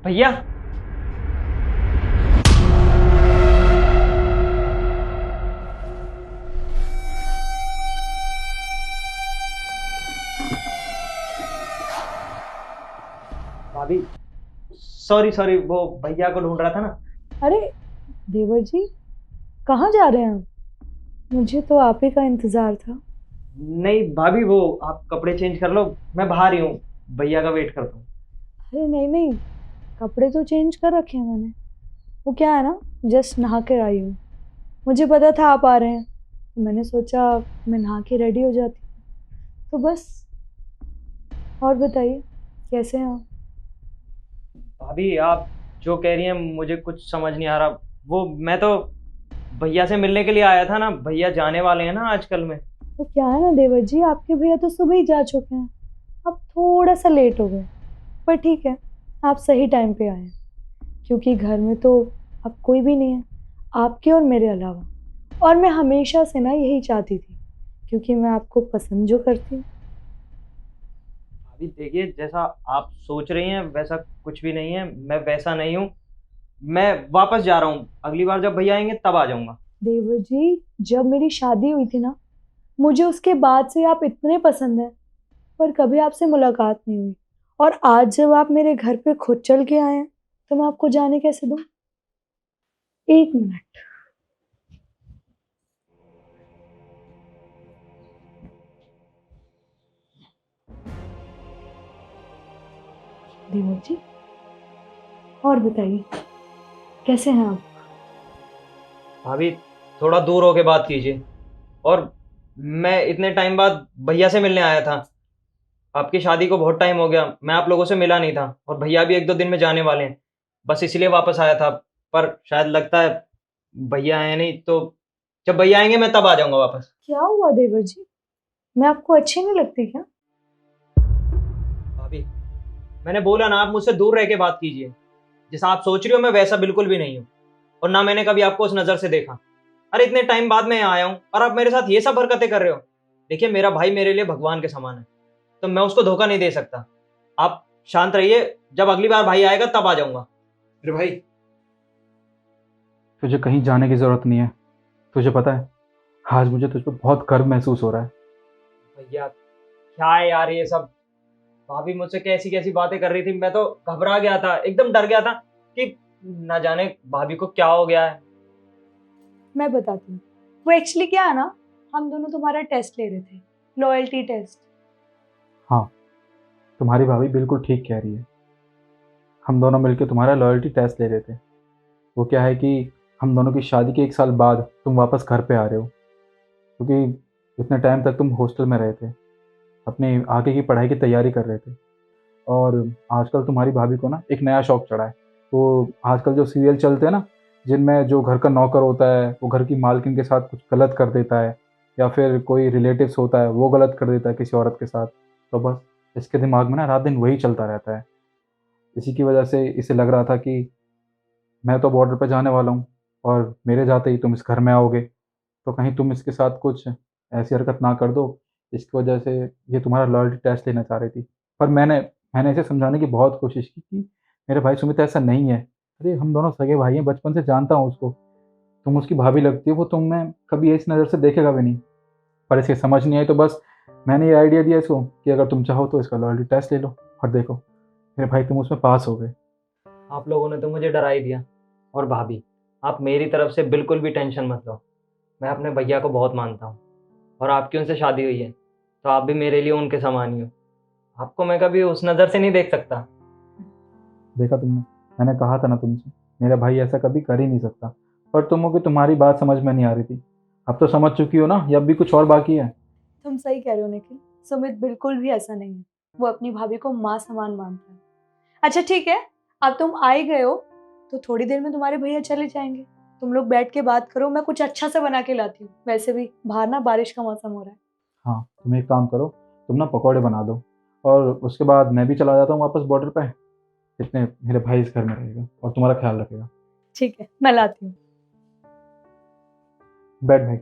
भैया। भाभी, sorry sorry, वो भैया को ढूंढ रहा था ना। अरे देवर जी, कहाँ जा रहे हैं आप? मुझे तो आप ही का इंतजार था। नहीं भाभी, वो आप कपड़े चेंज कर लो, मैं बाहर ही हूँ, भैया का वेट करता हूँ। अरे नहीं नहीं, कपड़े तो चेंज कर रखे हैं मैंने। वो क्या है ना, जस्ट नहा कर आई हूँ। मुझे पता था आप आ रहे हैं, तो मैंने सोचा मैं नहा के रेडी हो जाती हूँ। तो बस। और बताइए, कैसे हैं आप? भाभी, आप जो कह रही हैं मुझे कुछ समझ नहीं आ रहा। वो मैं तो भैया से मिलने के लिए आया था ना, भैया जाने वाले हैं ना आजकल में। तो क्या है ना देवर जी, आपके भैया तो सुबह ही जा चुके हैं। आप थोड़ा सा लेट हो गए, पर ठीक है, आप सही टाइम पे आए हैं। क्योंकि घर में तो अब कोई भी नहीं है, आपके और मेरे अलावा। और मैं हमेशा से ना यही चाहती थी, क्योंकि मैं आपको पसंद जो करती हूँ। भाभी देखिए, जैसा आप सोच रही हैं वैसा कुछ भी नहीं है, मैं वैसा नहीं हूँ। मैं वापस जा रहा हूँ, अगली बार जब भैया आएंगे तब आ जाऊंगा। देवर जी, जब मेरी शादी हुई थी ना, मुझे उसके बाद से आप इतने पसंद हैं, पर कभी आपसे मुलाकात नहीं हुई। और आज जब आप मेरे घर पे खुद चल के आए हैं, तो मैं आपको जाने कैसे दूं? एक मिनट। देवर जी, और बताइए, कैसे हैं आप? भाभी, थोड़ा दूर होके बात कीजिए। और मैं इतने टाइम बाद भैया से मिलने आया था। आपकी शादी को बहुत टाइम हो गया, मैं आप लोगों से मिला नहीं था, और भैया भी एक दो दिन में जाने वाले हैं। बस इसलिए वापस आया था। पर शायद लगता है भैया आए नहीं, तो जब भैया आएंगे मैं तब आ जाऊंगा वापस। क्या हुआ देवर जी? मैं आपको अच्छी नहीं लगती क्या? भाभी, मैंने बोला ना, आप मुझसे दूर रह के बात कीजिए। जैसा आप सोच रही हो मैं वैसा बिल्कुल भी नहीं हूँ। और ना मैंने कभी आपको उस नज़र से देखा। अरे इतने टाइम बाद मैं आया हूँ और आप मेरे साथ ये सब हरकतें कर रहे हो। देखिए, मेरा भाई मेरे लिए भगवान के समान है, तो मैं उसको धोखा नहीं दे सकता। आप शांत रहिए, जब अगली बार भाई आएगा तब आ जाऊंगा। अरे भाई, तुझे कहीं जाने की ज़रूरत नहीं है। तुझे पता है, आज मुझे तुझ पर बहुत गर्व महसूस हो रहा है। भैया, क्या है यार ये सब। भाभी मुझसे कैसी कैसी बातें कर रही थी, मैं तो घबरा गया था, एकदम डर गया था कि ना जाने भाभी को क्या हो गया है। मैं बताती हूँ। वो एक्चुअली क्या है ना, हम दोनों तुम्हारा टेस्ट ले रहे थे, लॉयल्टी टेस्ट। हाँ, तुम्हारी भाभी बिल्कुल ठीक कह रही है। हम दोनों मिलकर तुम्हारा लॉयल्टी टेस्ट ले रहे थे। वो क्या है कि हम दोनों की शादी के 1 साल बाद तुम वापस घर पे आ रहे हो, क्योंकि इतने टाइम तक तुम हॉस्टल में रहे थे, अपनी आगे की पढ़ाई की तैयारी कर रहे थे। और आजकल तुम्हारी भाभी को ना एक नया शौक चढ़ा है। वो आजकल जो सीरियल चलते हैं ना, जिनमें जो घर का नौकर होता है वो घर की मालकिन के साथ कुछ गलत कर देता है, या फिर कोई रिलेटिव्स होता है वो गलत कर देता है किसी औरत के साथ, तो बस इसके दिमाग में ना रात दिन वही चलता रहता है। इसी की वजह से इसे लग रहा था कि मैं तो बॉर्डर पर जाने वाला हूँ, और मेरे जाते ही तुम इस घर में आओगे, तो कहीं तुम इसके साथ कुछ ऐसी हरकत ना कर दो। इसकी वजह से ये तुम्हारा लॉयल्टी टेस्ट लेना चाह रही थी। पर मैंने मैंने इसे समझाने की बहुत कोशिश की कि मेरे भाई सुमित, ऐसा नहीं है। अरे हम दोनों सगे भाई हैं, बचपन से जानता हूँ उसको। तुम उसकी भाभी लगती हो, वो तुम्हें कभी इस नज़र से देखेगा भी नहीं। पर इसे समझ नहीं आई, तो बस मैंने ये आइडिया दिया इसको कि अगर तुम चाहो तो इसका लॉयल्टी टेस्ट ले लो, और देखो मेरे भाई तुम उसमें पास हो गए। आप लोगों ने तो मुझे डरा ही दिया। और भाभी, आप मेरी तरफ से बिल्कुल भी टेंशन मत लो। मैं अपने भैया को बहुत मानता हूँ, और आपकी उनसे शादी हुई है तो आप भी मेरे लिए उनके समान ही हो। आपको मैं कभी उस नज़र से नहीं देख सकता। देखा तुमने, मैंने कहा था ना तुमसे, मेरा भाई ऐसा कभी कर ही नहीं सकता। पर तुम हो कि तुम्हारी बात समझ में नहीं आ रही थी। अब तो समझ चुकी हो ना, या अब भी कुछ और बाकी है? तुम सही कह रहे हो निखिल, सुमित बिल्कुल भी ऐसा नहीं है। वो अपनी भाभी को माँ समान मानता है। अच्छा ठीक है, अब तुम आ ही गए हो, तो थोड़ी देर में तुम्हारे भैया चले जाएंगे। तुम लोग बैठ के बात करो, मैं कुछ अच्छा सा बना के लाती हूँ। वैसे भी बाहर ना बारिश का मौसम हो रहा है। हाँ, तुम एक काम करो, तुम ना पकौड़े बना दो, और उसके बाद मैं भी चला जाता हूँ वापस बॉर्डर पे। इतने मेरे भाई इस घर में रहेगा और तुम्हारा ख्याल रखेगा। ठीक है, मैं लाती हूँ। बैठ भाई।